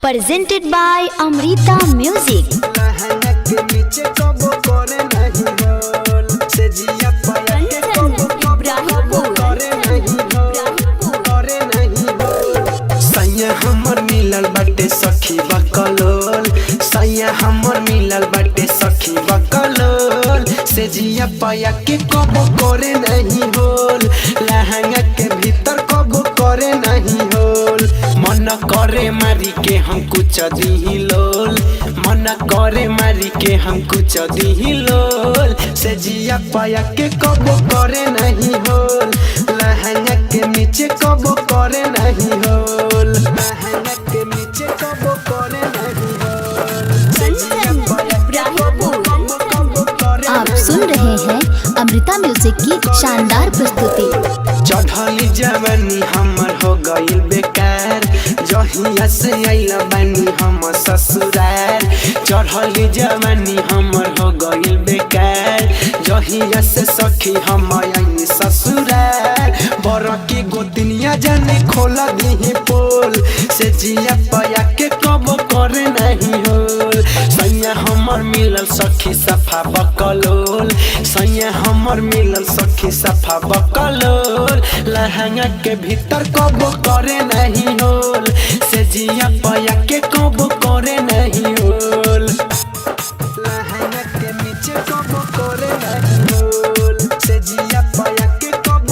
presented by Amrita Music। हमर मिलल बाटे सखी बकलोल सैया हमर मिलल बाटे सखी बकलोल से जिया पाया के कबो करे नहीं होल लहंगा के भीतर कबो करे नहीं होल मन करे मारी के हम कुछ दी लोल मन करे मारी के हम कुछ दी लोल से जिया पाया के कबो करे नहीं होल लहंगा के नीचे कबो करे नहीं होल लहंगा के नीचे कबो करे नहीं होल से जिया पाया के कबो करे आप सुन रहे हैं अमृता म्यूजिक की शानदार प्रस्तुति। चढ़ली जवानी हमर हो गइल बेकार जहिया से आइल बानी हम ससुराल चढ़ली जवानी हमर हो गइल बेकार जहिया से सखी हम आइल ससुराल बरकी गोतनिया जाने खोला दी पोल से जिया पाया के कब करे नहीं होल सैया हमर मिलल सखी सफा बकलोल सैया हमर मिलल सखी सफा बकलोल लहंगा के भीतर कब करे नहीं होल से जिया पाया के कब करे नहीं होल लहंगा के नीचे कब करे नहीं होल से जिया पाया के कब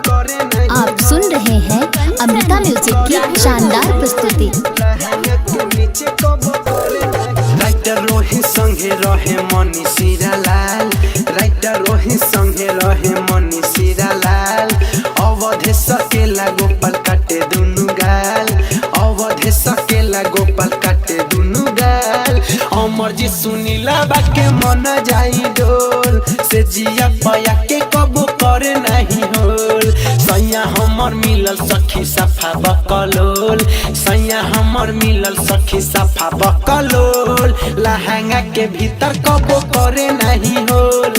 करे नहीं। आप सुन रहे हैं अमृता म्यूजिक की शानदार प्रस्तुति। लहंगा के नीचे कब करे नहीं। राइटर रोहित संगे रहे मनी सिरालाल राइटर रोहित संगे रहे मनी सिरालाल अवधे सकेला गोपाल काटे दुनु गाल अवधे सकेला गोपाल काटे दुनु गाल अमर जी सुनीला बाके मन जाई डोल से जिया पाया के कबो करे नहीं होल सैया हमर मिलल सखी सफा बकलोल सैया हमर मिलल सखी सफा बकलोल लहंगा के भीतर कबो करे नहीं होल